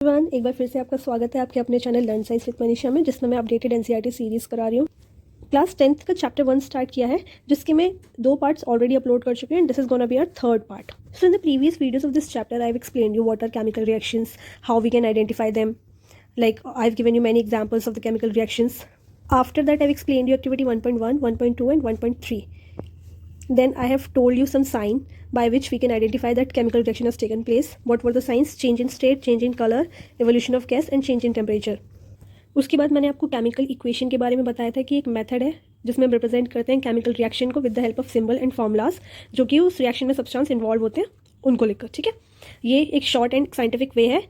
Everyone, एक बार फिर से आपका स्वागत है आपके अपने channel learn science with Manisha में, जिसमें मैं अपडेटेड एनसीईआरटी सीरीज़ करा रही हूँ। क्लास 10th का चैप्टर 1 स्टार्ट किया है, जिसके मैं 2 पार्ट्स ऑलरेडी अपलोड कर चुके हैं। This is gonna be our third part. So in the previous videos of this chapter I have explained you what are chemical reactions, how we can identify them, like I've given you many examples of the chemical reactions. After that I've explained you activity 1.1, 1.2 and 1.3. Then I have told you some sign by which we can identify that chemical reaction has taken place. What were the signs? Change in state, change in color, evolution of gas and change in temperature. उसके बाद मैंने आपको chemical equation के बारे में बताया था कि एक मेथड है जिसमें हम रिप्रेजेंट करते हैं केमिकल रिएक्शन को with the help of symbol and formulas, जो कि उस रिएक्शन में सब्सटेंस इन्वॉल्व होते हैं उनको लिखकर। ठीक है, ये एक शॉर्ट एंड साइंटिफिक वे है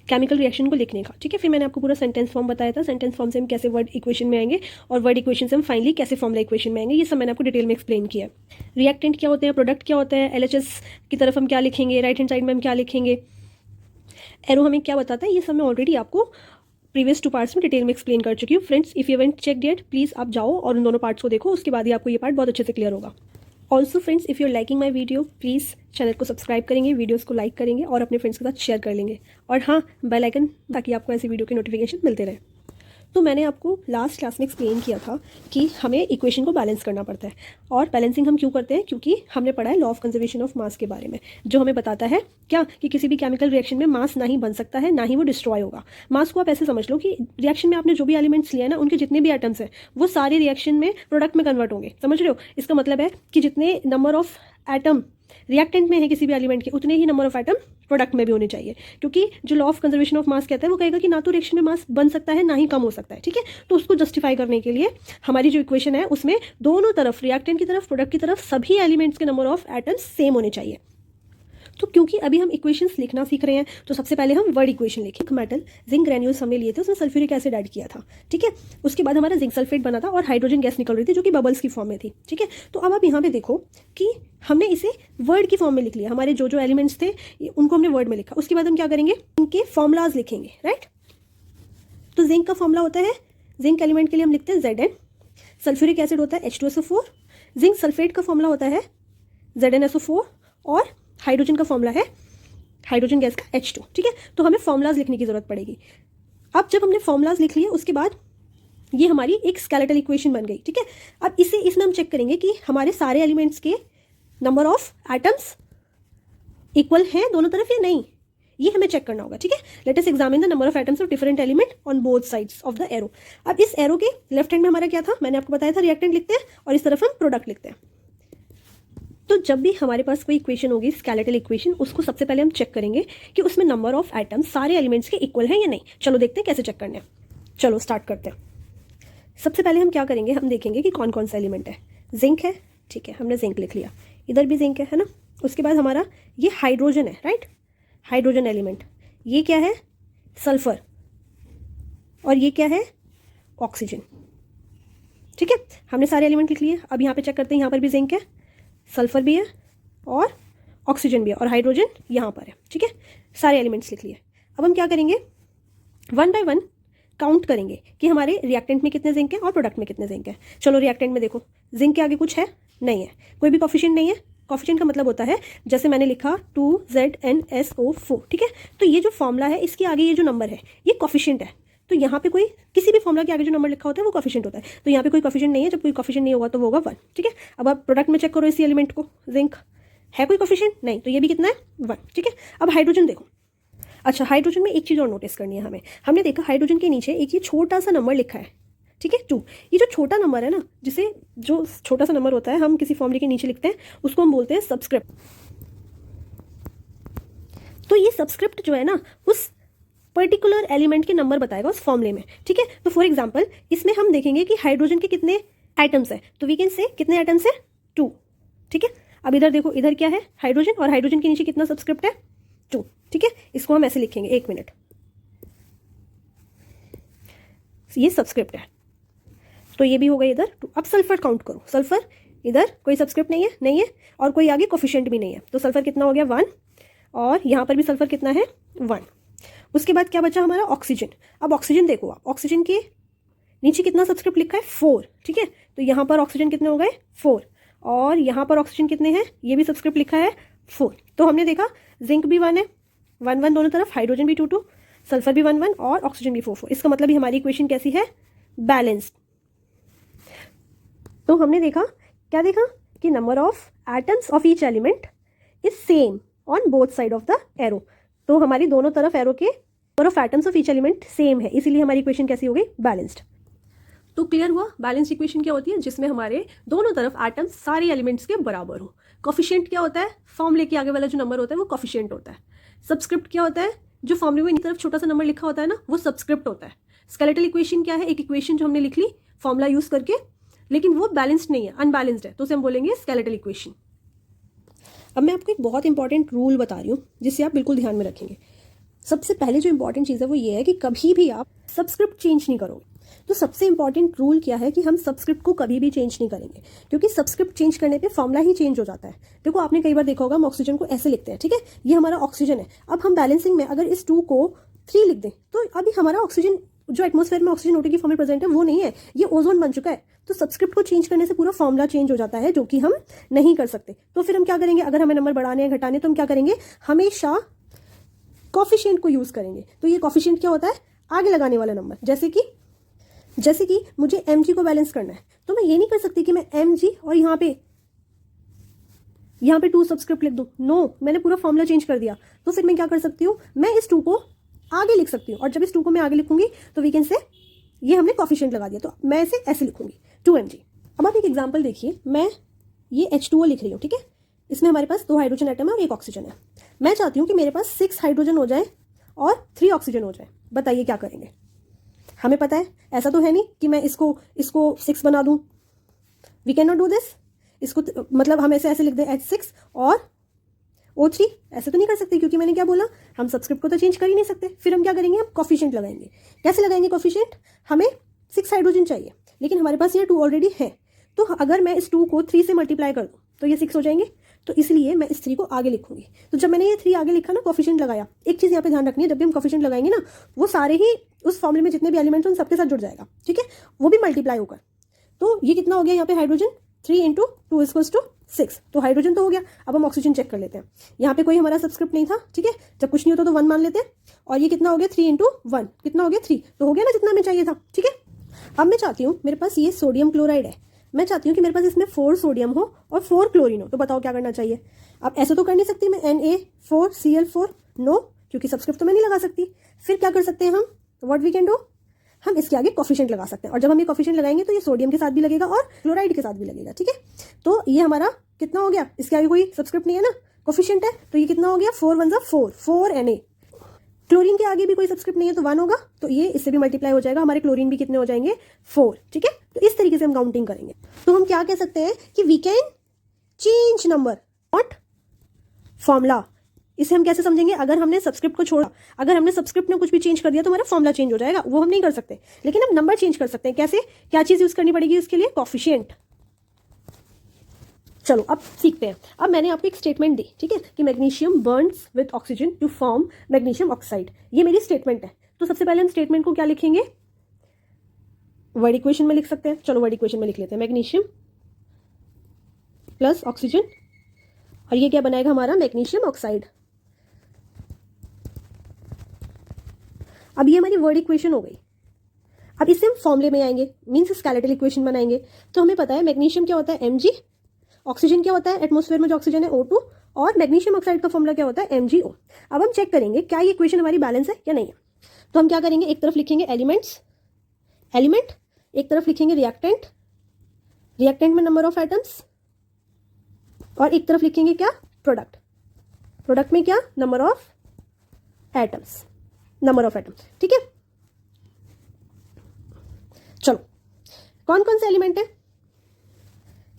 केमिकल रिएक्शन को लिखने का। ठीक है, फिर मैंने आपको पूरा सेंटेंस फॉर्म बताया था, सेंटेंस फॉर्म से हम कैसे वर्ड इक्वेशन में आएंगे और वर्ड इक्वेशन से हम फाइनली कैसे फॉर्मुला इक्वेशन में आएंगे, ये सब मैंने आपको डिटेल में एक्सप्लेन किया है। रिएक्टेंट क्या होते हैं, प्रोडक्ट क्या होता है, एलएचएस की तरफ हम क्या लिखेंगे, राइट हैंड साइड में हम क्या लिखेंगे, एरो हमें क्या बताता है, ये सब मैं ऑलरेडी आपको प्रीवियस 2 पार्ट्स में डिटेल में एक्सप्लेन कर चुकी हूँ। Friends, if you haven't checked it, please आप जाओ और उन दोनों पार्ट्स को देखो, उसके बाद ही आपको ये पार्ट बहुत अच्छे से क्लियर होगा। Also friends, if you are liking my video, please channel को सब्सक्राइब करेंगे, वीडियोस को लाइक करेंगे और अपने फ्रेंड्स के साथ शेयर कर लेंगे। और हाँ, बेल आइकन, ताकि आपको ऐसी वीडियो के नोटिफिकेशन मिलते रहे। तो मैंने आपको लास्ट क्लास में एक्सप्लेन किया था कि हमें इक्वेशन को बैलेंस करना पड़ता है। और बैलेंसिंग हम क्यों करते हैं, क्योंकि हमने पढ़ा है law of conservation of mass के बारे में, जो हमें बताता है क्या कि किसी भी केमिकल रिएक्शन में मास ना ही बन सकता है, ना ही वो डिस्ट्रॉय होगा। मास को आप ऐसे समझ लो कि रिएक्शन में आपने जो भी एलिमेंट्स लिए ना, उनके जितने भी एटम्स हैं वो सारे रिएक्शन में प्रोडक्ट में कन्वर्ट होंगे। समझ रहे हो? इसका मतलब है कि जितने नंबर ऑफ एटम रिएक्टेंट में है किसी भी एलिमेंट के, उतने ही नंबर ऑफ एटम प्रोडक्ट में भी होने चाहिए। क्योंकि जो law of conservation of mass कहता है वो कहेगा कि ना तो रिएक्शन में मास बन सकता है, ना ही कम हो सकता है। ठीक है, तो उसको जस्टिफाई करने के लिए हमारी जो इक्वेशन है उसमें दोनों तरफ, रिएक्टेंट की तरफ, प्रोडक्ट की तरफ, सभी एलिमेंट्स के नंबर ऑफ एटम्स सेम होने चाहिए। तो क्योंकि अभी हम इक्वेशंस लिखना सीख रहे हैं, तो सबसे पहले हम वर्ड इक्वेशन लिखें। मेटल जिंक ग्रेन्यूल्स हमने लिए थे, उसमें सल्फ्यूरिक एसिड ऐड किया था। ठीक है, उसके बाद हमारा जिंक सल्फेट बना था और हाइड्रोजन गैस निकल रही थी, जो कि बबल्स की फॉर्म में थी। ठीक है, तो अब आप यहाँ पे देखो कि हमने इसे वर्ड की फॉर्म में लिख लिया। हमारे जो जो एलिमेंट्स थे उनको हमने वर्ड में लिखा। उसके बाद हम क्या करेंगे, इनके फॉर्मुलाज लिखेंगे। राइट, तो जिंक का फॉर्मुला होता है, जिंक एलिमेंट के लिए हम लिखते हैं Zn, सल्फ्यूरिक एसिड होता है H2SO4, जिंक सल्फेट का फॉर्मुला होता है ZnSO4 और हाइड्रोजन का फॉर्मूला है हाइड्रोजन गैस का H2। ठीक है, तो हमें फॉर्मुलाज लिखने की जरूरत पड़ेगी। अब जब हमने फॉर्मुलाज लिख लिए, उसके बाद ये हमारी एक स्केलेटल इक्वेशन बन गई। ठीक है, अब इसमें हम चेक करेंगे कि हमारे सारे एलिमेंट्स के नंबर ऑफ एटम्स इक्वल हैं दोनों तरफ या नहीं, ये हमें चेक करना होगा। ठीक है, let us examine the number of atoms of different element on both sides of the arrow. अब इस एरो के लेफ्ट हैंड में हमारा क्या था, मैंने आपको बताया था रिएक्टेंट लिखते हैं और इस तरफ हम प्रोडक्ट लिखते हैं। तो जब भी हमारे पास कोई इक्वेशन होगी स्केलेटल इक्वेशन, उसको सबसे पहले हम चेक करेंगे कि उसमें नंबर ऑफ एटम्स सारे एलिमेंट्स के इक्वल हैं या नहीं। चलो देखते हैं कैसे चेक करने हैं। चलो स्टार्ट करते हैं। सबसे पहले हम क्या करेंगे, हम देखेंगे कि कौन कौन सा एलिमेंट है। जिंक है, ठीक है, हमने जिंक लिख लिया, इधर भी जिंक है ना। उसके बाद हमारा ये हाइड्रोजन है, राइट, हाइड्रोजन एलिमेंट। ये क्या है, सल्फर, और ये क्या है, ऑक्सीजन। ठीक है, हमने सारे एलिमेंट लिख लिए। अब यहाँ पे चेक करते हैं, यहाँ पर भी जिंक है, सल्फर भी है और ऑक्सीजन भी है और हाइड्रोजन यहाँ पर है। ठीक है, सारे एलिमेंट्स लिख लिए। अब हम क्या करेंगे, 1 बाय 1 काउंट करेंगे कि हमारे रिएक्टेंट में कितने जिंक है और प्रोडक्ट में कितने जिंक है। चलो रिएक्टेंट में देखो, जिंक के आगे कुछ है, नहीं है, कोई भी कोफिशिएंट नहीं है। कोफिशिएंट का मतलब होता है, जैसे मैंने लिखा 2ZnSO4। ठीक है, तो ये जो फॉर्मूला है इसके आगे ये जो नंबर है ये कोफिशिएंट है। तो यहाँ पे कोई किसी भी फॉर्मूला के आगे जो नंबर लिखा होता है वो कोफिशिएंट होता है। तो यहाँ पे कोई कोफिशिएंट नहीं है, जब कोई कोफिशिएंट नहीं होगा तो वो होगा 1। ठीक है, अब आप प्रोडक्ट में चेक करो इसी एलिमेंट को, जिंक है कोई कोफिशिएंट नहीं, तो ये भी कितना है, 1। ठीक है, अब हाइड्रोजन देखो। अच्छा, हाइड्रोजन में एक चीज़ और नोटिस करनी है हमें। हमने देखा हाइड्रोजन के नीचे एक ये छोटा सा नंबर लिखा है, ठीक है, 2। ये जो छोटा नंबर है ना, जिसे जो छोटा सा नंबर होता है हम किसी फॉर्मूले के नीचे लिखते हैं, उसको हम बोलते हैं सबस्क्रिप्ट। तो ये सबस्क्रिप्ट जो है ना, उस पर्टिकुलर एलिमेंट के नंबर बताएगा उस फॉर्मूले में। ठीक है, तो फॉर एग्जांपल इसमें हम देखेंगे कि हाइड्रोजन के कितने एटम्स है, तो वी कैन से कितने एटम्स है, 2। ठीक है, अब इधर देखो, इधर क्या है, हाइड्रोजन, और हाइड्रोजन के नीचे कितना सबस्क्रिप्ट है, 2। ठीक है, इसको हम ऐसे लिखेंगे, 1 मिनट, ये सबस्क्रिप्ट है, तो ये भी हो गई इधर 2। अब सल्फर काउंट करो, सल्फर इधर कोई सबस्क्रिप्ट नहीं है, नहीं है, और कोई आगे कोफिशिएंट भी नहीं है, तो सल्फर कितना हो गया, 1, और यहाँ पर भी सल्फर कितना है, 1। उसके बाद क्या बचा हमारा, ऑक्सीजन। अब ऑक्सीजन देखो आप, ऑक्सीजन के नीचे कितना सबस्क्रिप्ट लिखा है, 4। ठीक है, तो यहाँ पर ऑक्सीजन कितने हो गए, 4, और यहाँ पर ऑक्सीजन कितने हैं, ये भी सबस्क्रिप्ट लिखा है 4। तो हमने देखा जिंक भी 1 है, 1 1 दोनों तरफ, हाइड्रोजन भी 2 2, सल्फर भी 1 1 और ऑक्सीजन भी 4 4। इसका मतलब ही हमारी इक्वेशन कैसी है? बैलेंस्ड। तो हमने देखा, क्या देखा कि number of atoms of each element is same on both side of the arrow. तो हमारी दोनों तरफ एरो के number of atoms of each element same है, इसीलिए हमारी इक्वेशन कैसी हो गई? बैलेंस्ड। तो क्लियर हुआ बैलेंस इक्वेशन क्या होती है? जिसमें हमारे दोनों तरफ एटम्स सारे एलिमेंट्स के बराबर हो। कोफिशिएंट क्या होता है? फॉर्मूले के आगे वाला जो नंबर होता है वो कोफिशिएंट होता है। सब्सक्रिप्ट क्या होता है? जो फॉर्मूले में तरफ छोटा सा नंबर लिखा होता है ना, वो सब्सक्रिप्ट होता है। स्केलेटल इक्वेशन क्या है? एक इक्वेशन जो हमने लिख ली फॉर्मूला यूज करके, लेकिन वो बैलेंस्ड नहीं है, अनबैलेंस्ड है, तो उसे हम बोलेंगे स्केलेटल इक्वेशन। अब मैं आपको एक बहुत इंपॉर्टेंट रूल बता रही हूँ जिससे आप बिल्कुल ध्यान में रखेंगे। सबसे पहले जो इंपॉर्टेंट चीज़ है वो ये है कि कभी भी आप सब्सक्रिप्ट चेंज नहीं करोगे। तो सबसे इंपॉर्टेंट रूल क्या है कि हम सब्सक्रिप्ट को कभी भी चेंज नहीं करेंगे, क्योंकि सब्सक्रिप्ट चेंज करने पे फॉर्मूला ही चेंज हो जाता है। देखो आपने कई बार देखा होगा हम ऑक्सीजन को ऐसे लिखते हैं, ठीक है, ये हमारा ऑक्सीजन है। अब हम बैलेंसिंग में अगर इस 2 को 3 लिख दें तो अभी हमारा ऑक्सीजन जो एटमॉस्फेयर में ऑक्सीजन O2 की फॉर्म में प्रेजेंट है वो नहीं है, ये ओजोन बन चुका है। तो सब्सक्रिप्ट को चेंज करने से पूरा फॉर्मूला चेंज हो जाता है, जो कि हम नहीं कर सकते। तो फिर हम क्या करेंगे? अगर हमें नंबर बढ़ाने या घटाने तो हम क्या करेंगे? हमेशा कॉफिशिएंट को यूज करेंगे। तो ये कॉफिशिएंट क्या होता है? आगे लगाने वाला नंबर। जैसे कि मुझे mg को बैलेंस करना है, तो मैं ये नहीं कर सकती कि मैं mg और यहाँ पे 2 सब्सक्रिप्ट लिख दूं। नो, मैंने पूरा फॉर्मूला चेंज कर दिया। तो फिर मैं क्या कर सकती हूँ? मैं इस 2 को आगे लिख सकती हूँ, और जब इस 2 को मैं आगे लिखूंगी तो वी कैन से ये हमने कॉफिशिएंट लगा दिया, तो मैं इसे ऐसे लिखूंगी 2mg। अब आप एक एग्जाम्पल देखिए, मैं ये H2O लिख रही हूँ, ठीक है, इसमें हमारे पास 2 हाइड्रोजन एटम है और 1 ऑक्सीजन है। मैं चाहती हूँ कि मेरे पास 6 हाइड्रोजन हो जाए और 3 ऑक्सीजन हो जाए। बताइए क्या करेंगे? हमें पता है, ऐसा तो है नहीं कि मैं इसको 6 बना दूं। We can not do this. इसको मतलब हम ऐसे लिख दें H6 और O3, ऐसे तो नहीं कर सकते, क्योंकि मैंने क्या बोला, हम सब्सक्रिप्ट को तो चेंज कर ही नहीं सकते। फिर हम क्या करेंगे? हम कॉफिशिएंट लगाएंगे। कैसे लगाएंगे कॉफिशिएंट? हमें 6 हाइड्रोजन चाहिए, लेकिन हमारे पास ये 2 ऑलरेडी है। तो अगर मैं इस 2 को 3 से मल्टीप्लाई कर दूं तो ये 6 हो जाएंगे। तो इसलिए मैं इस 3 को आगे लिखूंगी। तो जब मैंने ये 3 आगे लिखा ना, कॉफिशिएंट लगाया, एक चीज़ यहाँ पे ध्यान रखनी है, जब भी हम कॉफिशिएंट लगाएंगे ना, वो सारे ही उस फॉर्मूले में जितने भी एलिमेंट्स हैं उन सबके साथ जुड़ जाएगा, ठीक है, वो भी मल्टीप्लाई होकर। तो ये कितना हो गया यहाँ पे? हाइड्रोजन 3 × 2 = 6। तो हाइड्रोजन तो हो गया। अब हम ऑक्सीजन चेक कर लेते हैं। यहाँ पे कोई हमारा सब्सक्रिप्ट नहीं था, ठीक है, जब कुछ नहीं होता तो 1 मान लेते हैं। और ये कितना हो गया? 3 × 1 कितना हो गया? 3। तो हो गया ना जितना हमें चाहिए था, ठीक है। अब मैं चाहती हूँ, मेरे पास ये सोडियम क्लोराइड है, मैं चाहती हूँ कि मेरे पास इसमें 4 सोडियम हो और 4 क्लोरीन हो। तो बताओ क्या करना चाहिए? अब ऐसे तो कर नहीं सकती मैं Na4Cl4, नो, क्योंकि सब्सक्रिप्ट तो मैं नहीं लगा सकती। फिर क्या कर सकते हैं हम? व्हाट वी कैन डू, हम इसके आगे कॉफिशिएंट लगा सकते हैं। और जब हम ये कॉफिशिएंट लगाएंगे तो ये सोडियम के साथ भी लगेगा और क्लोराइड के साथ भी लगेगा, ठीक है। तो ये हमारा कितना हो गया? इसके आगे कोई सब्सक्रिप्ट नहीं है ना, कॉफिशिएंट है, तो ये कितना हो गया? 4 × 1 = 4 Na। क्लोरीन के आगे भी कोई सब्सक्रिप्ट नहीं है तो 1 होगा, तो ये इससे भी मल्टीप्लाई हो जाएगा, हमारे क्लोरीन भी कितने हो जाएंगे? 4, ठीक है। तो इस तरीके से हम काउंटिंग करेंगे। तो हम क्या कह सकते हैं कि we can change number, not formula. इसे हम कैसे समझेंगे? अगर हमने सब्सक्रिप्ट को छोड़ा, अगर हमने सब्सक्रिप्ट में कुछ भी चेंज कर दिया तो हमारा फॉर्मूला चेंज हो जाएगा, वो हम नहीं कर सकते। लेकिन हम नंबर चेंज कर सकते हैं। कैसे? क्या चीज यूज करनी पड़ेगी इसके लिए? कॉफिशिएंट। चलो अब सीखते हैं। अब मैंने आपको एक स्टेटमेंट दी, ठीक है, कि magnesium burns with oxygen to form magnesium oxide. ये मेरी स्टेटमेंट है। तो सबसे पहले हम स्टेटमेंट को क्या लिखेंगे? वर्ड इक्वेशन में लिख सकते हैं। चलो वर्ड इक्वेशन में लिख लेते हैं, मैग्नीशियम प्लस ऑक्सीजन, और ये क्या बनाएगा हमारा? Magnesium oxide. अब ये हमारी वर्ड इक्वेशन हो गई। अब इससे हम फॉर्मूले में आएंगे, मीन्स स्केलेटल इक्वेशन बनाएंगे। तो हमें पता है मैग्नीशियम क्या होता है? Mg। ऑक्सीजन क्या होता है? एटमॉस्फेयर में जो ऑक्सीजन है O2। और मैग्नीशियम ऑक्साइड का फॉर्मूला क्या होता है? MgO। अब हम चेक करेंगे क्या ये इक्वेशन हमारी बैलेंस है या नहीं है। तो हम क्या करेंगे? एक तरफ लिखेंगे एलिमेंट, एक तरफ लिखेंगे रिएक्टेंट में नंबर ऑफ एटम्स, और एक तरफ लिखेंगे क्या? प्रोडक्ट में क्या? नंबर ऑफ एटम्स, ठीक है। चलो कौन कौन से एलिमेंट है?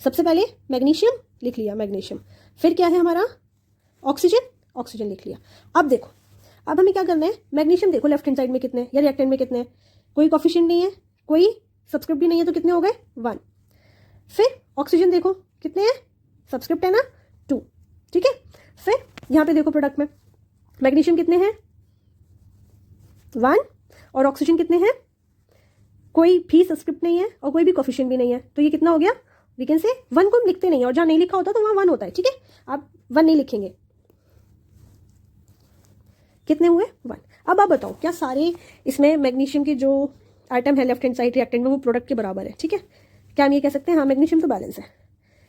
सबसे पहले मैग्नीशियम लिख लिया, मैग्नीशियम। फिर क्या है हमारा? ऑक्सीजन लिख लिया। अब देखो, अब हमें क्या करना है? मैग्नीशियम देखो लेफ्ट हैंड साइड में कितने या रिएक्टेंट में कितने हैं? कोई कॉफिशिएंट नहीं है, कोई सब्सक्रिप्ट भी नहीं है, तो कितने हो गए? 1। फिर ऑक्सीजन देखो कितने हैं? सब्सक्रिप्ट है ना, 2, ठीक है। फिर यहाँ पे देखो प्रोडक्ट में मैग्नीशियम कितने हैं? 1, और ऑक्सीजन कितने हैं? कोई भी सब्सक्रिप्ट नहीं है और कोई भी कॉफिशिएंट भी नहीं है, तो ये कितना हो गया? वी कैन से 1 को हम लिखते नहीं है, और जहाँ नहीं लिखा होता तो वहाँ 1 होता है, ठीक है। आप 1 नहीं लिखेंगे। कितने हुए 1। अब आप बताओ क्या सारे इसमें मैग्नीशियम के जो आइटम है लेफ्ट हैंड साइड रिएक्टेंट में वो प्रोडक्ट के बराबर है? ठीक है, क्या हम ये कह सकते हैं हाँ मैग्नीशियम तो बैलेंस है,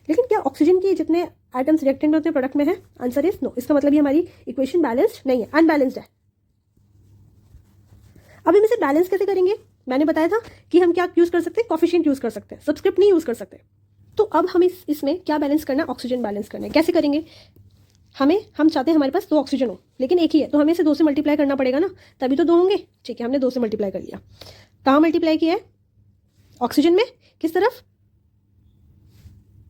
लेकिन क्या ऑक्सीजन के जितने आइटम्स रिएक्टेंट में उतने प्रोडक्ट में है? Answer is no. इसका मतलब ये हमारी इक्वेशन बैलेंस्ड नहीं है, अनबैलेंस्ड है। अब हम इसे बैलेंस कैसे करेंगे? मैंने बताया था कि हम क्या यूज कर सकते हैं, कॉफिशिएंट यूज कर सकते हैं, सबस्क्रिप्ट नहीं यूज कर सकते। तो अब हम इसमें क्या बैलेंस करना है? ऑक्सीजन बैलेंस करना है। कैसे करेंगे? हम चाहते हैं हमारे पास 2 ऑक्सीजन हो, लेकिन एक ही है, तो हमें इसे 2 से मल्टीप्लाई करना पड़ेगा ना, तभी तो 2 होंगे। ठीक है, हमने 2 से मल्टीप्लाई कर लिया। कहाँ मल्टीप्लाई किया है? ऑक्सीजन में। किस तरफ?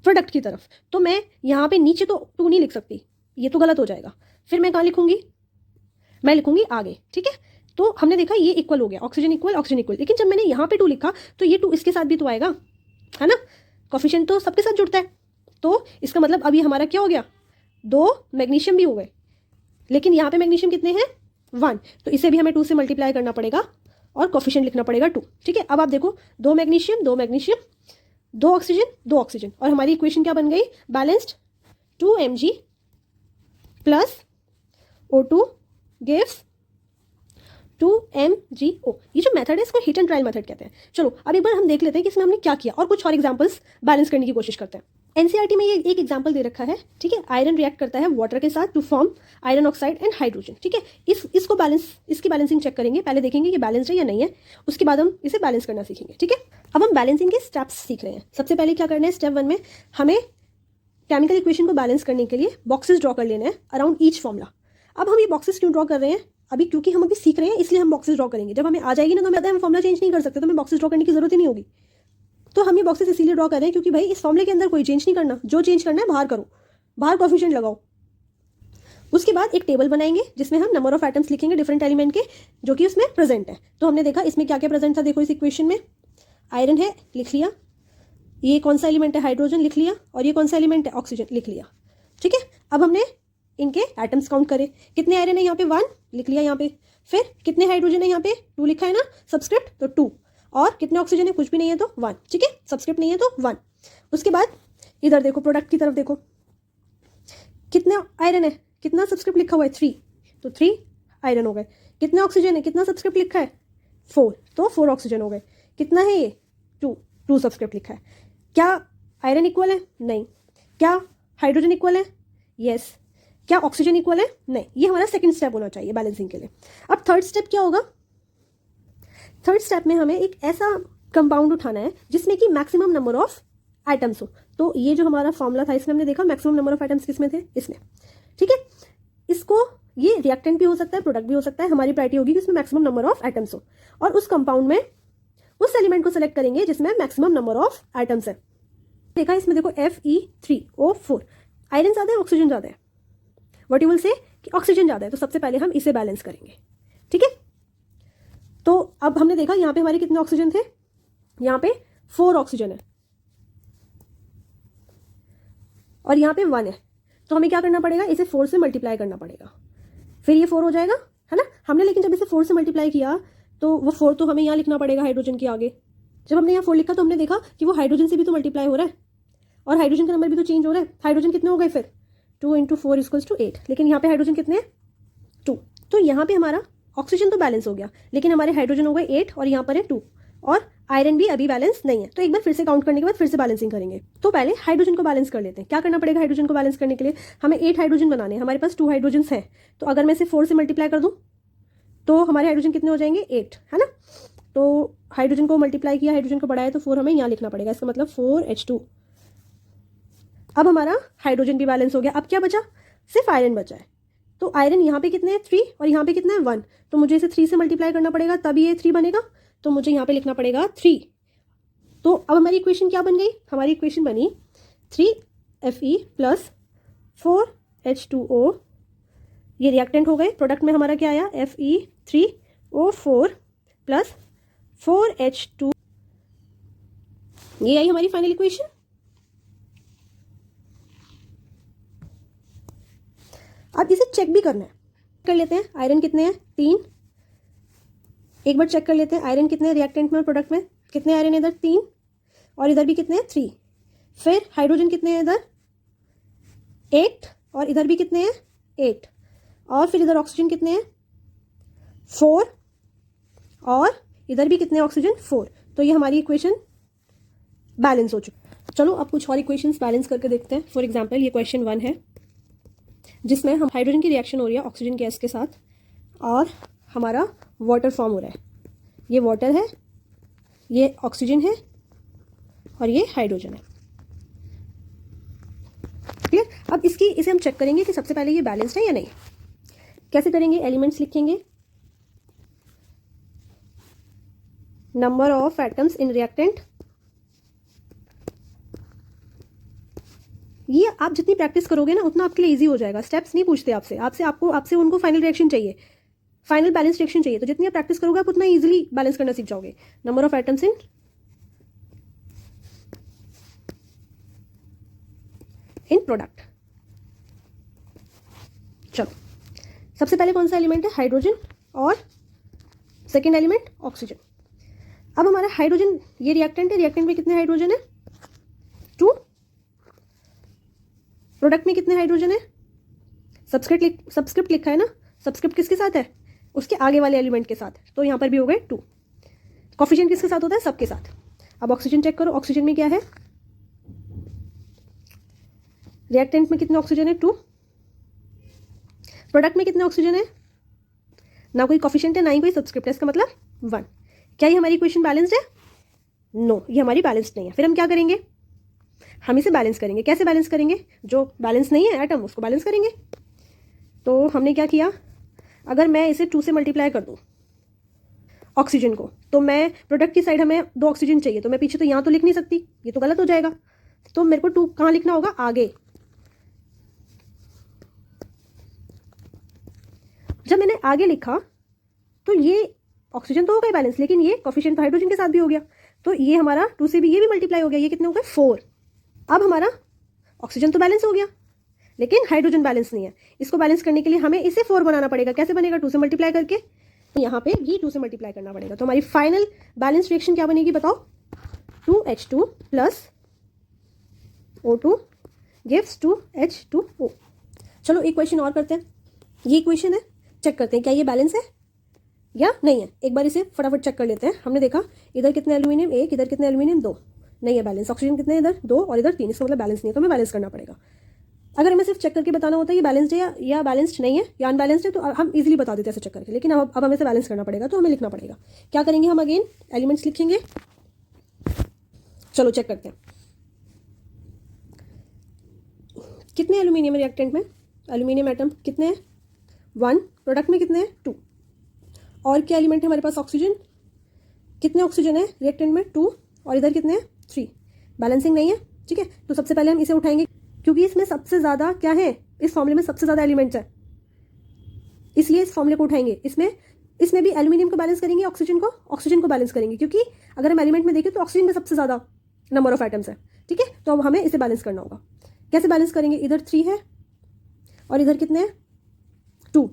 प्रोडक्ट की तरफ। तो मैं यहाँ पे नीचे तो 2 नहीं लिख सकती, ये तो गलत हो जाएगा। फिर मैं कहाँ लिखूंगी? मैं लिखूंगी आगे। ठीक है, तो हमने देखा ये इक्वल हो गया, ऑक्सीजन इक्वल, लेकिन जब मैंने यहाँ पे 2 लिखा तो ये 2 इसके साथ भी तो आएगा, है ना? कोफिशिएंट तो सबके साथ जुड़ता है, तो इसका मतलब अब ये हमारा क्या हो गया? 2 मैग्नीशियम भी हो गए, लेकिन यहाँ पे मैग्नीशियम कितने हैं? 1, तो इसे भी हमें 2 से मल्टीप्लाई करना पड़ेगा और कोफिशिएंट लिखना पड़ेगा 2। ठीक है, अब आप देखो 2 मैग्नीशियम 2 ऑक्सीजन, और हमारी इक्वेशन क्या बन गई? Balanced. 2 mg plus O2 gives 2 MgO। ये जो मेथड है इसको हिट एंड ट्रायल मेथड कहते हैं। चलो अब एक बार हम देख लेते हैं कि इसमें हमने क्या किया और कुछ और एग्जांपल्स बैलेंस करने की कोशिश करते हैं। एनसीईआरटी में ये एक एग्जांपल दे रखा है। ठीक है, आयरन रिएक्ट करता है वाटर के साथ to form iron oxide and hydrogen. ठीक है, इसकी बैलेंसिंग चेक करेंगे। पहले देखेंगे कि बैलेंस्ड है या नहीं है, उसके बाद हम इसे बैलेंस करना सीखेंगे। ठीक है, अब हम बैलेंसिंग के स्टेप्स सीख रहे हैं। सबसे पहले क्या करना है? स्टेप 1 में हमें केमिकल इक्वेशन को बैलेंस करने के लिए बॉक्सेस ड्रॉ कर लेना है अराउंड ईच फॉर्मूला। अब हम ये बॉक्सेस क्यों ड्रॉ कर रहे हैं? अभी क्योंकि हम अभी सीख रहे हैं, इसलिए हम बॉक्सेस ड्रॉ करेंगे। जब हमें आ जाएगी ना तो हम फॉर्मूला चेंज नहीं कर सकते, तो हमें बॉक्सेस ड्रॉ करने की जरूरत ही नहीं होगी। तो हम ये बॉक्सेस इसीलिए ड्रॉ कर रहे हैं क्योंकि भाई इस फॉर्मूले के अंदर कोई चेंज नहीं करना, जो चेंज करना है बाहर करो, बाहर कोफिशिएंट लगाओ। उसके बाद एक टेबल बनाएंगे जिसमें हम नंबर ऑफ एटम्स लिखेंगे डिफरेंट एलिमेंट के जो कि उसमें प्रेजेंट है। तो हमने देखा इसमें क्या क्या प्रेजेंट था। देखो इस इक्वेशन में आयरन है, लिख लिया। ये कौन सा एलिमेंट है? हाइड्रोजन, लिख लिया। और ये कौन सा एलिमेंट है? ऑक्सीजन, लिख लिया। ठीक है, अब हमने इनके एटम्स काउंट करे। कितने आयरन है यहाँ पे? 1, लिख लिया यहाँ पे। फिर कितने हाइड्रोजन है यहाँ पे? 2 लिखा है ना, सबस्क्रिप्ट तो 2। और कितने ऑक्सीजन है? कुछ भी नहीं है तो 1। ठीक है, सबस्क्रिप्ट नहीं है तो 1। उसके बाद इधर देखो, प्रोडक्ट की तरफ देखो, कितने आयरन है? कितना सबस्क्रिप्ट लिखा हुआ है? 3, तो 3 आयरन हो गए। कितने ऑक्सीजन है? कितना सबस्क्रिप्ट लिखा है? 4, तो 4 ऑक्सीजन हो गए। कितना है ये? 2 सबस्क्रिप्ट लिखा है। क्या आयरन इक्वल है? नहीं। क्या हाइड्रोजन इक्वल है? यस। क्या ऑक्सीजन इक्वल है? नहीं। ये हमारा सेकंड स्टेप होना चाहिए बैलेंसिंग के लिए। अब थर्ड स्टेप क्या होगा? थर्ड स्टेप में हमें एक ऐसा कंपाउंड उठाना है जिसमें कि मैक्सिमम नंबर ऑफ एटम्स हो। तो ये जो हमारा फॉर्मूला था इसमें हमने देखा मैक्सिमम नंबर ऑफ एटम्स किसमें थे? इसमें। ठीक है, इसको ये रिएक्टेंट भी हो सकता है, प्रोडक्ट भी हो सकता है। हमारी प्रायोरिटी होगी कि इसमें मैक्सिमम नंबर ऑफ एटम्स हो, और उस कंपाउंड में उस एलिमेंट को सेलेक्ट करेंगे जिसमें मैक्सिमम नंबर ऑफ एटम्स है। देखा इसमें देखो Fe3O4, आयरन ज्यादा है, ऑक्सीजन ज्यादा है। व्हाट यू विल से कि ऑक्सीजन ज्यादा है, तो सबसे पहले हम इसे बैलेंस करेंगे। ठीक है, तो अब हमने देखा यहाँ पे हमारे कितने ऑक्सीजन थे? यहाँ पे 4 ऑक्सीजन है और यहाँ पे 1 है। तो हमें क्या करना पड़ेगा? इसे 4 से मल्टीप्लाई करना पड़ेगा, फिर ये 4 हो जाएगा, है ना? हमने लेकिन जब इसे 4 से मल्टीप्लाई किया तो वो 4 तो हमें यहाँ लिखना पड़ेगा हाइड्रोजन के आगे। जब हमने यहाँ 4 लिखा तो हमने देखा कि वो हाइड्रोजन से भी तो मल्टीप्लाई हो रहा है और हाइड्रोजन का नंबर भी तो चेंज हो रहा है। हाइड्रोजन कितने हो गए फिर? 2 × 4 = 8, लेकिन यहाँ पे हाइड्रोजन कितने हैं? 2। तो यहाँ पे हमारा ऑक्सीजन तो बैलेंस हो गया, लेकिन हमारे हाइड्रोजन हो गए 8 और यहाँ पर है 2, और आयरन भी अभी बैलेंस नहीं है। तो एक बार फिर से काउंट करने के बाद फिर से बैलेंसिंग करेंगे। तो पहले हाइड्रोजन को बैलेंस कर लेते हैं। क्या करना पड़ेगा हाइड्रोजन को बैलेंस करने के लिए? हमें 8 हाइड्रोजन बनाने हैं, हमारे पास 2 हाइड्रोजन हैं। तो अगर मैं इसे 4 से मल्टीप्लाई कर दूँ तो हमारे हाइड्रोजन कितने हो जाएंगे? 8, है ना? तो हाइड्रोजन को मल्टीप्लाई किया, हाइड्रोजन को बढ़ाया, तो 4 हमें यहाँ लिखना पड़ेगा, इसका मतलब 4H2। अब हमारा हाइड्रोजन भी बैलेंस हो गया। अब क्या बचा? सिर्फ आयरन बचा है। तो आयरन यहाँ पे कितने हैं? 3, और यहाँ पे कितना है? 1। तो मुझे इसे 3 से मल्टीप्लाई करना पड़ेगा तभी ये 3 बनेगा, तो मुझे यहाँ पे लिखना पड़ेगा 3। तो अब हमारी इक्वेशन क्या बन गई? हमारी इक्वेशन बनी 3Fe + 4H2O। ये रिएक्टेंट हो गए। प्रोडक्ट में हमारा क्या आया? Fe3O4 + 4H2। ये आई हमारी फाइनल इक्वेशन। अब इसे चेक भी करना है, कर लेते हैं। आयरन कितने हैं? 3। एक बार चेक कर लेते हैं आयरन कितने हैं रिएक्टेंट में और प्रोडक्ट में। कितने आयरन इधर? 3, और इधर भी कितने हैं? 3। फिर हाइड्रोजन कितने हैं इधर? 8, और इधर भी कितने हैं? 8। और फिर इधर ऑक्सीजन कितने हैं? 4 और इधर भी कितने ऑक्सीजन 4। तो ये हमारी इक्वेशन बैलेंस हो चुकी। चलो अब कुछ और इक्वेशंस बैलेंस करके देखते हैं। फॉर एग्जांपल ये क्वेश्चन 1 है जिसमें हम हाइड्रोजन की रिएक्शन हो रही है ऑक्सीजन गैस के साथ और हमारा वाटर फॉर्म हो रहा है। ये वाटर है, ये ऑक्सीजन है और ये हाइड्रोजन है। क्लियर। अब इसे हम चेक करेंगे कि सबसे पहले ये बैलेंस्ड है या नहीं। कैसे करेंगे? एलिमेंट्स लिखेंगे, number of atoms in reactant. ये आप जितनी प्रैक्टिस करोगे ना उतना आपके लिए इजी हो जाएगा। स्टेप्स नहीं पूछते आपसे उनको फाइनल रिएक्शन चाहिए, फाइनल बैलेंस रिएक्शन चाहिए। तो जितनी आप प्रैक्टिस करोगे आप उतना इजीली बैलेंस करना सीख जाओगे। Number of atoms in product. चलो सबसे पहले कौन सा एलिमेंट है? हाइड्रोजन और सेकेंड एलिमेंट ऑक्सीजन। अब हमारा हाइड्रोजन ये रिएक्टेंट है, रिएक्टेंट में कितने हाइड्रोजन है? 2। प्रोडक्ट में कितने हाइड्रोजन है? सबस्क्रिप्ट लिखा है ना, सबस्क्रिप्ट किसके साथ है? उसके आगे वाले एलिमेंट के साथ। तो यहां पर भी हो गए 2। कोफिशिएंट किसके साथ होता है? सबके साथ। अब ऑक्सीजन चेक करो, ऑक्सीजन में क्या है? रिएक्टेंट में कितने ऑक्सीजन है? 2। प्रोडक्ट में कितने ऑक्सीजन है? ना कोई कोफिशिएंट है ना ही कोई सबस्क्रिप्ट है, इसका मतलब 1। क्या ये हमारी इक्वेशन बैलेंस्ड है? नो, ये हमारी बैलेंस्ड नहीं है। फिर हम क्या करेंगे? हम इसे बैलेंस करेंगे। कैसे बैलेंस करेंगे? जो बैलेंस नहीं है एटम उसको बैलेंस करेंगे। तो हमने क्या किया, अगर मैं इसे 2 से मल्टीप्लाई कर दूं ऑक्सीजन को, तो मैं प्रोडक्ट की साइड हमें 2 ऑक्सीजन चाहिए, तो मैं पीछे तो यहाँ तो लिख नहीं सकती, ये तो गलत हो जाएगा। तो मेरे को 2 कहाँ लिखना होगा? आगे। जब मैंने आगे लिखा तो ये ऑक्सीजन तो हो गया बैलेंस, लेकिन ये कोफिशिएंट तो हाइड्रोजन के साथ भी हो गया। तो ये हमारा 2 से भी ये भी मल्टीप्लाई हो गया। ये कितने हो गए? 4। अब हमारा ऑक्सीजन तो बैलेंस हो गया लेकिन हाइड्रोजन बैलेंस नहीं है। इसको बैलेंस करने के लिए हमें इसे 4 बनाना पड़ेगा। कैसे बनेगा? 2 से मल्टीप्लाई करके। यहाँ पे भी 2 से मल्टीप्लाई करना पड़ेगा। तो हमारी फाइनल बैलेंस रिएक्शन क्या बनेगी बताओ? 2H2 plus O2 gives 2H2O। चलो एक क्वेश्चन और करते हैं। ये इक्वेशन है, चेक करते हैं क्या ये बैलेंस है या नहीं है। एक बार इसे फटाफट चेक कर लेते हैं। हमने देखा इधर कितने एल्यूमिनियम 1, इधर कितने एल्यूमिनियम 2, नहीं है बैलेंस। ऑक्सीजन कितने इधर 2 और इधर 3, इसका मतलब बैलेंस नहीं है, तो हमें बैलेंस करना पड़ेगा। अगर हमें सिर्फ चेक करके बताना होता है ये बैलेंस्ड है या बैलेंस्ड नहीं है या अनबैलेंस्ड है, तो हम इजीली बता देते हैं ऐसे चेक करके। लेकिन अब हमें इसे बैलेंस करना पड़ेगा, तो हमें लिखना पड़ेगा। क्या करेंगे हम? अगेन एलिमेंट्स लिखेंगे। चलो चेक करते हैं कितने एल्यूमिनियम रिएक्टेंट में। एल्यूमिनियम एटम कितने हैं? 1। प्रोडक्ट में कितने हैं? 2। और क्या एलिमेंट है हमारे पास? ऑक्सीजन। कितने ऑक्सीजन है रिएक्टेंट में? 2 और इधर कितने हैं? 3। बैलेंसिंग नहीं है, ठीक है। तो सबसे पहले हम इसे उठाएंगे क्योंकि इसमें सबसे ज़्यादा क्या है? इस फॉर्मूले में सबसे ज़्यादा एलिमेंट्स है, इसलिए इस फॉर्मूले को उठाएंगे। इसमें भी एल्यूमिनियम को बैलेंस करेंगे, ऑक्सीजन को बैलेंस करेंगे, क्योंकि अगर हम एलिमेंट में देखें तो ऑक्सीजन में सबसे ज़्यादा नंबर ऑफ एटम्स है, ठीक है। तो अब हमें इसे बैलेंस करना होगा। कैसे बैलेंस करेंगे? इधर 3 है और इधर कितने हैं? 2।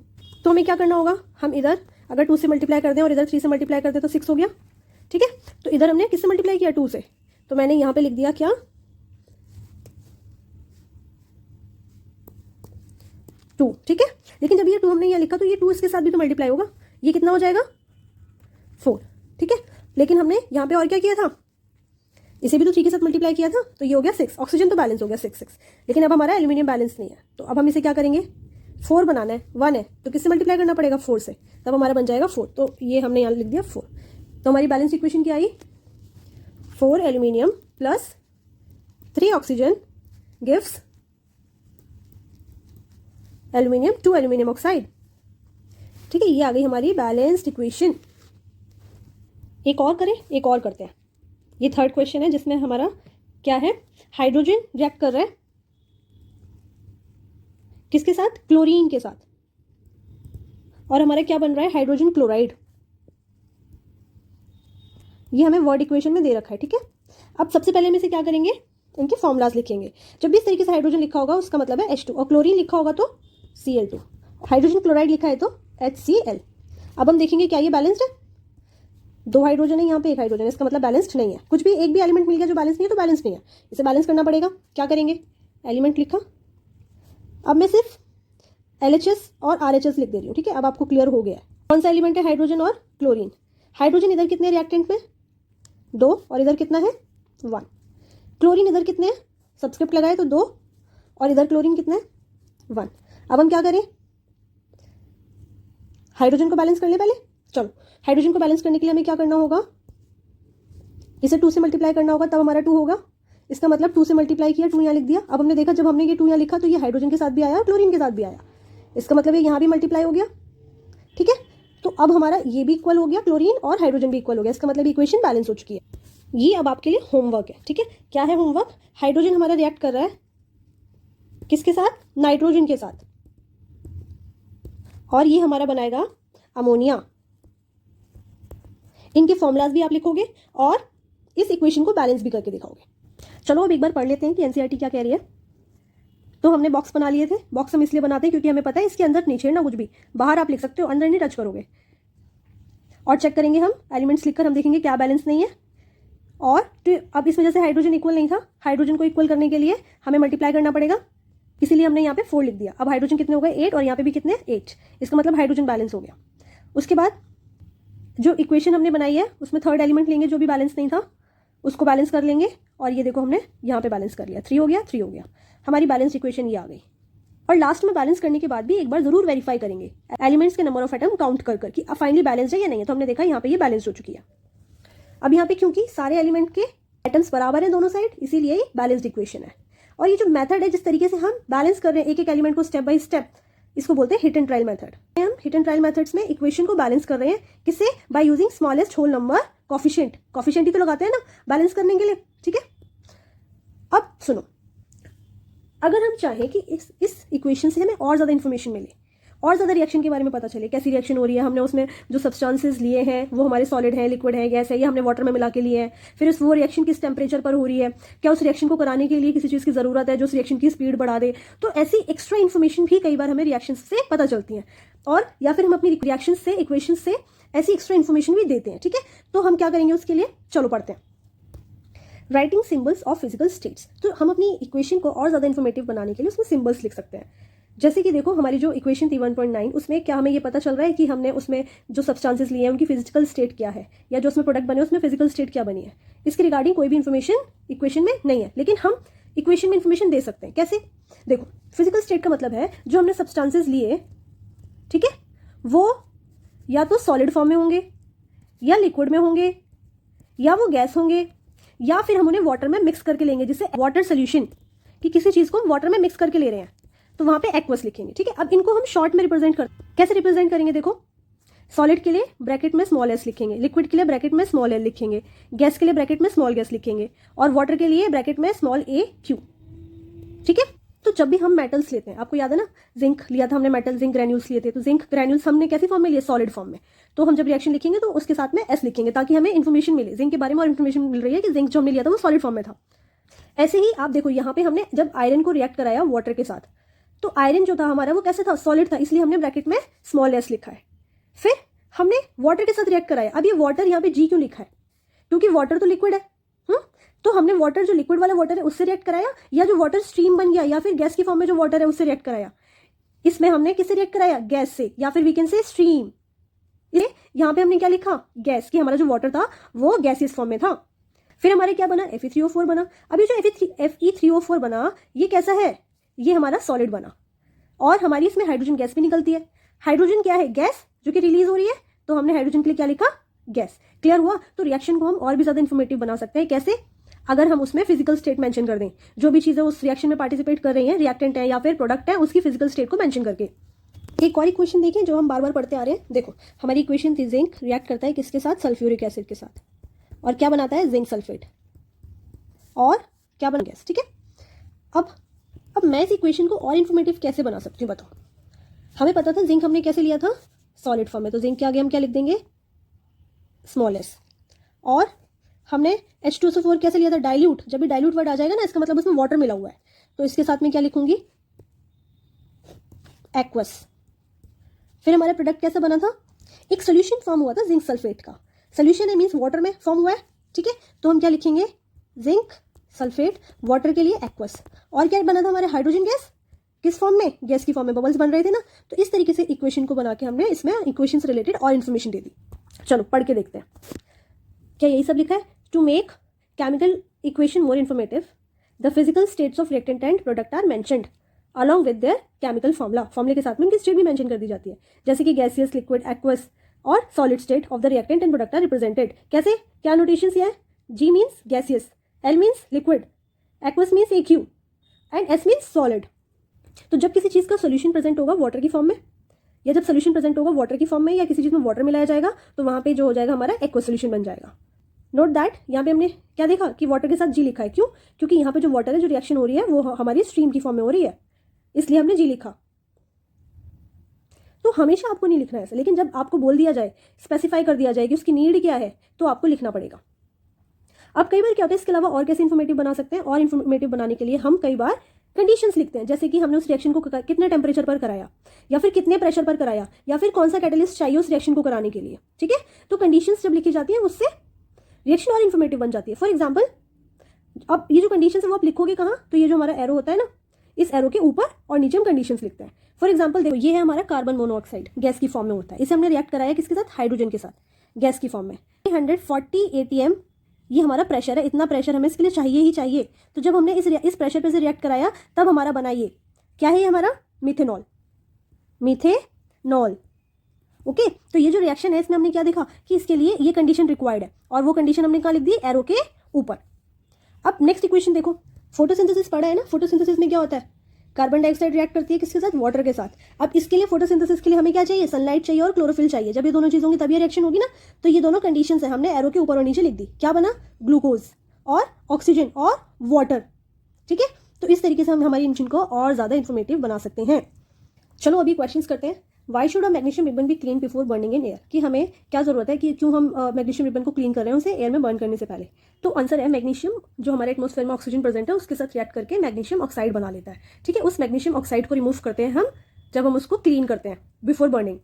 तो हमें क्या करना होगा? हम इधर अगर 2 से मल्टीप्लाई कर दें और इधर 3 से मल्टीप्लाई कर दें तो 6 हो गया, ठीक है। तो इधर हमने किससे मल्टीप्लाई किया? 2 से। तो मैंने यहाँ पे लिख दिया क्या? 2, ठीक है। लेकिन जब ये 2 हमने यहाँ लिखा तो ये 2 इसके साथ भी तो मल्टीप्लाई होगा, ये कितना हो जाएगा? 4, ठीक है। लेकिन हमने यहाँ पे और क्या किया था? इसे भी तो 3 के साथ मल्टीप्लाई किया था, तो ये हो गया 6। ऑक्सीजन तो बैलेंस हो गया 6। लेकिन अब हमारा एल्यूमिनियम बैलेंस नहीं है, तो अब हम इसे क्या करेंगे? 4 बनाना है, 1 है तो किससे मल्टीप्लाई करना पड़ेगा? 4 से। तब हमारा बन जाएगा 4। तो ये हमने यहाँ लिख दिया 4। तो हमारी बैलेंस इक्वेशन क्या आई? 4 aluminium plus 3 oxygen gives aluminium 2 aluminium oxide, ठीक है। ये आ गई हमारी बैलेंस्ड इक्वेशन। एक और करें, एक और करते हैं। ये थर्ड क्वेश्चन है जिसमें हमारा क्या है? हाइड्रोजन रिएक्ट कर रहा है किसके साथ? क्लोरीन के साथ। और हमारा क्या बन रहा है? Hydrogen chloride. ये हमें वर्ड इक्वेशन में दे रखा है, ठीक है। अब सबसे पहले हम इसे क्या करेंगे? इनके फॉर्मुलाज लिखेंगे। जब भी इस तरीके से हाइड्रोजन लिखा होगा उसका मतलब है H2 और क्लोरीन लिखा होगा तो Cl2। हाइड्रोजन क्लोराइड लिखा है तो HCl। अब हम देखेंगे क्या ये बैलेंस्ड है? 2 हाइड्रोजन है यहाँ पे, 1 हाइड्रोजन है, इसका मतलब बैलेंस्ड नहीं है। कुछ भी एक भी एलिमेंट मिल गया जो बैलेंस नहीं है तो बैलेंस नहीं है, इसे बैलेंस करना पड़ेगा। क्या करेंगे? एलिमेंट लिखा। अब मैं सिर्फ LHS और RHS लिख दे रही हूँ, ठीक है। अब आपको क्लियर हो गया है। कौन सा एलिमेंट है? हाइड्रोजन और क्लोरीन। हाइड्रोजन इधर कितने रिएक्टेंट में? 2, और इधर कितना है? 1। क्लोरीन इधर कितने हैं? सब्सक्रिप्ट लगाए तो 2, और इधर क्लोरीन कितना है? 1। अब हम क्या करें? हाइड्रोजन को बैलेंस कर ले पहले। चलो, हाइड्रोजन को बैलेंस करने के लिए हमें क्या करना होगा? इसे 2 से मल्टीप्लाई करना होगा, तब हमारा 2 होगा। इसका मतलब 2 से मल्टीप्लाई किया, 2 यहाँ लिख दिया। अब हमने देखा जब हमने ये 2 यहाँ लिखा तो ये हाइड्रोजन के साथ भी आया और क्लोरीन के साथ भी आया। इसका मतलब ये यहाँ भी मल्टीप्लाई हो गया। ठीक है, तो अब हमारा ये भी इक्वल हो गया, क्लोरीन और हाइड्रोजन भी इक्वल हो गया। इसका मतलब इक्वेशन बैलेंस हो चुकी है। ये अब आपके लिए होमवर्क है। ठीक है, क्या है होमवर्क? हाइड्रोजन हमारा रिएक्ट कर रहा है किसके साथ? नाइट्रोजन के साथ, और ये हमारा बनाएगा अमोनिया। इनके फॉर्मूलाज भी आप लिखोगे और इस इक्वेशन को बैलेंस भी करके दिखाओगे। चलो अब एक बार पढ़ लेते हैं कि एनसीईआरटी क्या कह रही है। तो हमने बॉक्स बना लिए थे। बॉक्स हम इसलिए बनाते हैं क्योंकि हमें पता है इसके अंदर नहीं छेड़ना कुछ भी। बाहर आप लिख सकते हो, अंदर नहीं टच करोगे। और चेक करेंगे हम एलिमेंट्स लिखकर, हम देखेंगे क्या बैलेंस नहीं है। और तो अब इसमें जैसे हाइड्रोजन इक्वल नहीं था, हाइड्रोजन को इक्वल करने के लिए हमें मल्टीप्लाई करना पड़ेगा, इसीलिए हमने यहाँ पे 4 लिख दिया। अब हाइड्रोजन कितने हो गए? 8, और यहाँ पे भी कितने? 8। इसका मतलब हाइड्रोजन बैलेंस हो गया। उसके बाद जो इक्वेशन हमने बनाई है उसमें थर्ड एलिमेंट लेंगे जो भी बैलेंस नहीं था, उसको बैलेंस कर लेंगे। और ये देखो हमने यहाँ पे बैलेंस कर लिया, 3 हो गया, 3 हो गया। हमारी बैलेंस इक्वेशन ये आ गई। और लास्ट में बैलेंस करने के बाद भी एक बार जरूर वेरीफाई करेंगे एलिमेंट्स के नंबर ऑफ एटम काउंट कर कि फाइनली बैलेंस है या नहीं है। तो हमने देखा यहाँ पे ये बैलेंस हो चुकी है। अब यहाँ पे क्योंकि सारे एलिमेंट के एटम्स बराबर हैं दोनों साइड, इसीलिए ये बैलेंस्ड इक्वेशन है। और ये जो मेथड है जिस तरीके से हम बैलेंस कर रहे हैं एक एक एलिमेंट को स्टेप बाय स्टेप, इसको बोलते हैं हिट एंड ट्रायल मेथड। हम हिट एंड ट्रायल मेथड्स में इक्वेशन को बैलेंस कर रहे हैं किससे? By using smallest whole number coefficient. Coefficient ही तो लगाते हैं ना बैलेंस करने के लिए। ठीक है, अब सुनो, अगर हम चाहें कि इस इक्वेशन से हमें और ज़्यादा इन्फॉर्मेशन मिले, और ज़्यादा रिएक्शन के बारे में पता चले, कैसी रिएक्शन हो रही है, हमने उसमें जो सब्सटेंसेस लिए हैं वो हमारे सॉलिड हैं, लिक्विड है, गैस है, ये हमने वाटर में मिला के लिए हैं, फिर वो रिएक्शन किस टेम्परेचर पर हो रही है, क्या उस रिएक्शन को कराने के लिए किसी चीज़ की ज़रूरत है जो उस रिएक्शन की स्पीड बढ़ा दे। तो ऐसी एक्स्ट्रा इन्फॉर्मेशन भी कई बार हमें रिएक्शन से पता चलती हैं, और या फिर हम अपनी रिएक्शन से, इक्वेशन से ऐसी एक्स्ट्रा इन्फॉर्मेशन भी देते हैं। ठीक है, तो हम क्या करेंगे उसके लिए? चलो पढ़ते हैं। Writing symbols of physical states. तो हम अपनी इक्वेशन को और ज़्यादा इन्फॉर्मेटिव बनाने के लिए उसमें सिंबल्स लिख सकते हैं। जैसे कि देखो हमारी जो इक्वेशन थी 1.9, उसमें क्या हमें ये पता चल रहा है कि हमने उसमें जो सब्सटेंसेस लिए हैं उनकी फिजिकल स्टेट क्या है, या जो उसमें प्रोडक्ट बने उसमें फिजिकल स्टेट क्या बनी है। इसके रिगार्डिंग कोई भी इन्फॉर्मेशन इक्वेशन में नहीं है, लेकिन हम इक्वेशन में इन्फॉर्मेशन दे सकते हैं। कैसे? देखो, फिजिकल स्टेट का मतलब है जो हमने सब्सटेंसेस लिए, ठीक है, वो या तो सॉलिड फॉर्म में होंगे, या लिक्विड में होंगे, या वो गैस होंगे, या फिर हम उन्हें वाटर में मिक्स करके लेंगे। जिससे वाटर सोल्यूशन कि किसी चीज को हम वाटर में मिक्स करके ले रहे हैं तो वहां पे एक्वस लिखेंगे। ठीक है, अब इनको हम शॉर्ट में रिप्रेजेंट कर, कैसे रिप्रेजेंट करेंगे? देखो, सॉलिड के लिए ब्रैकेट में स्मॉल एस लिखेंगे, लिक्विड के लिए ब्रैकेट में स्मॉल एल लिखेंगे, गैस के लिए ब्रैकेट में स्मॉल गैस लिखेंगे, और वाटर के लिए ब्रैकेट में स्मॉल ए क्यू। ठीक है, तो जब भी हम मेटल्स लेते हैं, आपको याद है ना, जिंक लिया था हमने मेटल, जिंक ग्रैन्यूल्स लिए थे, तो जिंक ग्रैन्यूल्स हमने कैसी फॉर्म में लिए? सॉलिड फॉर्म में। तो हम जब रिएक्शन लिखेंगे तो उसके साथ में एस लिखेंगे ताकि हमें इन्फॉर्मेशन मिले, जिंक के बारे में और इन्फॉर्मेशन मिल रही है कि जिंक जो हमने लिया था वो सॉलिड फॉर्म में था। ऐसे ही आप देखो यहाँ पे हमने जब आयरन को रिएक्ट कराया वाटर के साथ, तो आयरन जो था हमारा वो कैसे था? सॉलिड था, इसलिए हमने ब्रैकेट में स्मॉल एस लिखा है। फिर हमने वाटर के साथ रिएक्ट कराया, अब ये वाटर यहाँ पे जी क्यों लिखा है? क्योंकि वाटर तो लिक्विड है। तो हमने वाटर जो लिक्विड वाला वाटर है उससे रिएक्ट कराया, या जो वाटर स्ट्रीम बन गया या फिर गैस की फॉर्म में जो वाटर है उससे रिएक्ट कराया? इसमें हमने किससे रिएक्ट कराया? गैस से, या फिर वी कैन से स्ट्रीम। ये यहाँ पे हमने क्या लिखा? गैस, कि हमारा जो वाटर था वो गैसियस फॉर्म में था। फिर हमारे क्या बना? Fe3O4 बना। अभी जो Fe3O4 बना ये कैसा है? ये हमारा सॉलिड बना, और हमारी इसमें हाइड्रोजन गैस भी निकलती है। हाइड्रोजन क्या है? गैस जो कि रिलीज हो रही है, तो हमने हाइड्रोजन के लिए क्या लिखा? गैस। क्लियर हुआ? तो रिएक्शन को हम और भी ज्यादा इन्फॉर्मेटिव बना सकते हैं। कैसे? अगर हम उसमें फिजिकल स्टेट मेंशन कर दें, जो भी चीजें उस रिएक्शन में पार्टिसिपेट कर रही हैं, रिएक्टेंट है या फिर प्रोडक्ट है, उसकी फिजिकल स्टेट को मेंशन करके। एक और इक्वेशन देखें जो हम बार बार पढ़ते आ रहे हैं। देखो, हमारी इक्वेशन थी जिंक रिएक्ट करता है किसके साथ? सल्फ्यूरिक एसिड के साथ, और क्या बनाता है? जिंक सल्फेट, और क्या बना? गैस। ठीक है, अब मैं इस इक्वेशन को और इन्फॉर्मेटिव कैसे बना सकती हूँ बताओ। हमें पता था जिंक हमने कैसे लिया था? सॉलिड फॉर्म में, तो जिंक के आगे हम क्या लिख देंगे? Small S. और हमने H2SO4 कैसे लिया था? डाइल्यूट। जब भी डाइल्यूट वर्ड आ जाएगा ना, इसका मतलब उसमें वाटर मिला हुआ है, तो इसके साथ में क्या लिखूंगी? एक्वस। फिर हमारा प्रोडक्ट कैसा बना था? एक सोल्यूशन फॉर्म हुआ था जिंक सल्फेट का। सोल्यूशन है मींस वाटर में फॉर्म हुआ है। ठीक है, तो हम क्या लिखेंगे? जिंक सल्फेट, वाटर के लिए एक्वस। और क्या बना था हमारे? Hydrogen gas. किस फॉर्म में, गैस की फॉर्म में, बबल्स बन रहे थे ना। तो इस तरीके से इक्वेशन को बना के हमने इसमें इक्वेशन से रिलेटेड और इन्फॉर्मेशन दे दी। चलो पढ़ के देखते हैं, क्या यही सब लिखा है। To make chemical equation more informative, the physical states of reactant and product are mentioned along with their chemical formula. फॉर्मूले के साथ में उनकी स्टेट भी मेंशन कर दी जाती है, जैसे कि गैसियस, लिक्विड, एक्वस और solid state of the reactant and product are represented. कैसे, क्या नोटेशन है, G means gaseous, L means liquid, aqueous means AQ and S means solid. तो जब किसी चीज़ का सोल्यूशन प्रेजेंट होगा वाटर की फॉर्म में, या जब सोल्यूशन प्रेजेंट होगा वाटर की फॉर्म में, या किसी चीज़ में वाटर मिलाया जाएगा, तो वहाँ पे जो हो जाएगा हमारा एक्वस सोल्यूशन बन जाएगा। नोट दैट, यहाँ पे हमने क्या देखा कि वाटर के साथ G लिखा है। क्यों? क्योंकि यहाँ पे जो वाटर है, जो रिएक्शन हो रही है वो हमारी स्ट्रीम की फॉर्म में हो रही है, इसलिए हमने G लिखा। तो हमेशा आपको नहीं लिखना है ऐसा, लेकिन जब आपको बोल दिया जाए, स्पेसिफाई कर दिया जाए कि उसकी नीड क्या है, तो आपको लिखना पड़ेगा। अब कई बार क्या होता है, इसके अलावा और कैसे इन्फॉर्मेटिव बना सकते हैं, और इन्फॉर्मेटिव बनाने के लिए हम कई बार कंडीशंस लिखते हैं, जैसे कि हमने उस रिएक्शन को कितने टेम्परेचर पर कराया, या फिर कितने प्रेशर पर कराया, या फिर कौन सा कैटलिस्ट चाहिए उस रिएक्शन को कराने के लिए। ठीक है, तो कंडीशंस जब लिखी जाती है उससे रिएक्शन और इन्फॉर्मेटिव बन जाती है। फॉर एग्जाम्पल, अब ये जो कंडीशन है वो आप लिखोगे कहाँ, तो ये जो हमारा एरो होता है ना, इस एरो के ऊपर और नीचे हम कंडीशंस लिखते हैं। फॉर एग्जाम्पल देखो, ये है हमारा कार्बन मोनोऑक्साइड, गैस की फॉर्म में होता है। इसे हमने रिएक्ट कराया किसके साथ, हाइड्रोजन के साथ, गैस की फॉर्म में। 140 ATM ये हमारा प्रेशर है, इतना प्रेशर हमें इसके लिए चाहिए ही चाहिए। तो जब हमने इस प्रेशर पे से रिएक्ट कराया, तब हमारा बना ये क्या है, हमारा मिथेनॉल, मिथेनॉल। ओके, तो ये जो रिएक्शन है इसमें हमने क्या देखा कि इसके लिए ये कंडीशन रिक्वायर्ड है, और वो कंडीशन हमने कहाँ लिख दी, एरो के ऊपर। अब नेक्स्ट इक्वेशन देखो, फोटोसिंथेसिस पढ़ा है ना। फोटोसिंथेसिस में क्या होता है, कार्बन डाइऑक्साइड रिएक्ट करती है किसके साथ, वाटर के साथ। अब इसके लिए फोटोसिंथेसिस के लिए हमें क्या चाहिए, सनलाइट चाहिए और क्लोरोफिल चाहिए। जब ये दोनों चीज़ होंगी तब ये रिएक्शन होगी ना। तो ये दोनों कंडीशंस है, हमने एरो के ऊपर और नीचे लिख दी। क्या बना, ग्लूकोज और ऑक्सीजन और वाटर। ठीक है, तो इस तरीके से हम हमारी इंजन को और ज़्यादा इन्फॉर्मेटिव बना सकते हैं। चलो अभी क्वेश्चन करते हैं। Why should a magnesium ribbon be clean before burning in air, कि हमें क्या जरूरत है, कि क्यों हम मैग्नीशियम रिबन को क्लीन कर रहे हैं उसे एयर में बर्न करने से पहले। तो आंसर है, मैग्नीशियम जो हमारे एटमॉस्फेयर में ऑक्सीजन प्रेजेंट है उसके साथ रिएक्ट करके मैग्नीशियम ऑक्साइड बना लेता है। ठीक है, उस मैग्नीशियम ऑक्साइड को रिमूव करते हैं हम जब हम उसको क्लीन करते हैं बिफोर बर्निंग।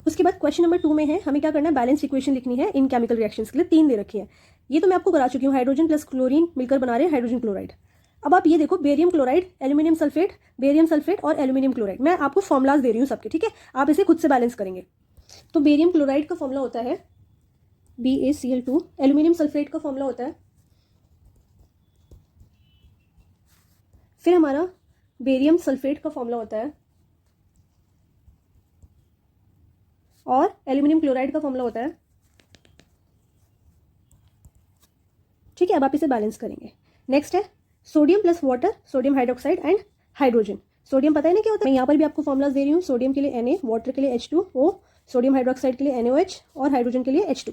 उसके बाद क्वेश्चन नंबर 2 में है, हमें क्या करना है, बैलेंस इक्वेशन लिखनी है इन केमिकल रिएक्शंस के लिए। 3 दे रखी है, ये तो मैं आपको करा चुकी हूँ। हाइड्रोजन प्लस क्लोरीन मिलकर बना रहे हैं हाइड्रोजन क्लोराइड। अब आप ये देखो, बेरियम क्लोराइड, एल्यूमिनियम सल्फेट और एल्यूमिनियम क्लोराइड। मैं आपको फॉर्मुलाज दे रही हूँ सबके, ठीक है, आप इसे खुद से बैलेंस करेंगे। तो बेरियम क्लोराइड का फॉर्मूला होता है BaCl2, एल्यूमिनियम सल्फेट का फॉर्मूला होता है, फिर हमारा बेरियम सल्फेट का फॉर्मूला होता है, और एल्यूमिनियम क्लोराइड का फॉर्मूला होता है। ठीक है, अब आप इसे बैलेंस करेंगे। नेक्स्ट है sodium plus water, sodium hydroxide and hydrogen. Sodium पता है ना क्या होता है, मैं यहाँ पर भी आपको फॉर्मुलाज दे रही हूँ। सोडियम के लिए Na, वाटर के लिए H2O, सोडियम हाइड्रोक्साइड के लिए NaOH और हाइड्रोजन के लिए H2।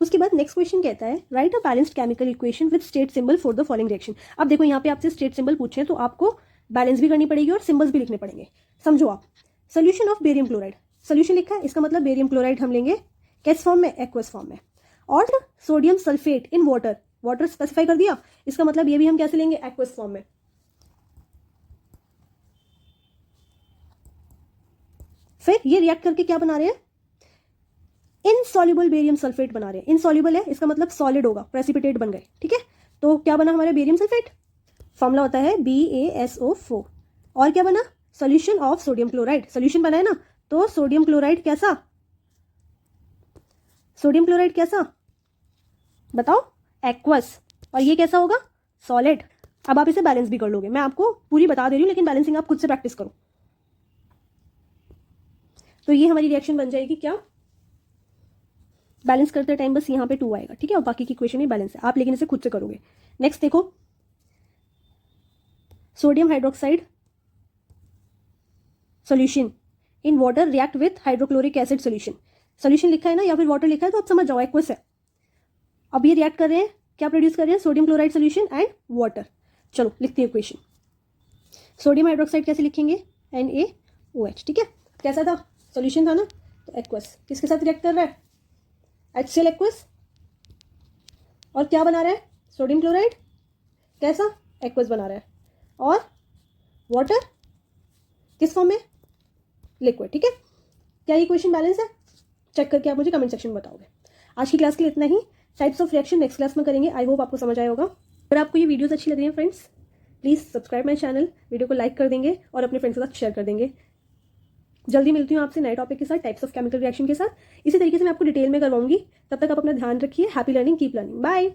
उसके बाद नेक्स्ट क्वेश्चन कहता है, right a balanced chemical equation with state symbol for the following reaction. अब देखो यहाँ पे आपसे स्टेट सिंबल पूछे तो आपको बैलेंस भी करनी पड़ेगी और सिंबल्स भी लिखने पड़ेंगे। समझो आप, solution of barium chloride, solution लिखा है, इसका मतलब बेरियम क्लोराइड हम लेंगे किस फॉर्म में, एक्वस फॉर्म में। और sodium sulphate in water, water specify कर दिया, इसका मतलब ये भी हम कैसे लेंगे, एक्वस फॉर्म में। फिर ये रिएक्ट करके क्या बना रहे हैं, इनसॉल्युबल बेरियम सल्फेट बना रहे हैं। इनसॉल्युबल है, इसका मतलब सॉलिड होगा, प्रेसिपिटेट बन गए। ठीक है, तो क्या बना हमारा बेरियम सल्फेट, फॉर्मूला होता है BaSO4। और क्या बना, solution of sodium chloride, solution बना है ना, तो सोडियम क्लोराइड कैसा, सोडियम क्लोराइड कैसा बताओ, एक्वस। और ये कैसा होगा, सॉलिड। अब आप इसे बैलेंस भी कर लोगे, मैं आपको पूरी बता दे रही हूँ, लेकिन बैलेंसिंग आप खुद से प्रैक्टिस करो। तो ये हमारी रिएक्शन बन जाएगी क्या, बैलेंस करते टाइम बस यहाँ पे 2 आएगा। ठीक है, और बाकी की इक्वेशन ही बैलेंस है, आप लेकिन इसे खुद से करोगे। नेक्स्ट देखो, sodium hydroxide solution in water react with hydrochloric acid solution. Solution लिखा है ना, या फिर वाटर लिखा है, तो आप समझ जाओ एक्वस है। अब ये रिएक्ट कर रहे हैं, क्या प्रोड्यूस कर रहे हैं, sodium chloride solution and water. चलो लिखते हैं इक्वेशन। सोडियम हाइड्रोक्साइड कैसे लिखेंगे, NaOH। ठीक है, कैसा था, सॉल्यूशन था ना, तो एक्वस किसके साथ रिएक्ट कर रहा है, HCl एक्वस। और क्या बना रहा है, सोडियम क्लोराइड कैसा, एक्वस बना रहा है, और वाटर किस फॉर्म में, लिक्विड। ठीक है, क्या ये इक्वेशन बैलेंस है, चेक करके आप मुझे कमेंट सेक्शन में बताओगे। आज की क्लास के लिए इतना ही, types of reaction next class में करेंगे। आई होप आपको समझ आया होगा। अगर आपको ये वीडियोस अच्छी लग रही है friends, please subscribe my channel, video को लाइक कर देंगे और अपने फ्रेंड्स के साथ शेयर कर देंगे। जल्दी मिलती हूँ आपसे नए टॉपिक के साथ, टाइप्स ऑफ केमिकल रिएक्शन के साथ। इसी तरीके से मैं आपको डिटेल में करवाऊंगी। तब तक आप अपना ध्यान रखिए। Happy learning, keep learning, bye.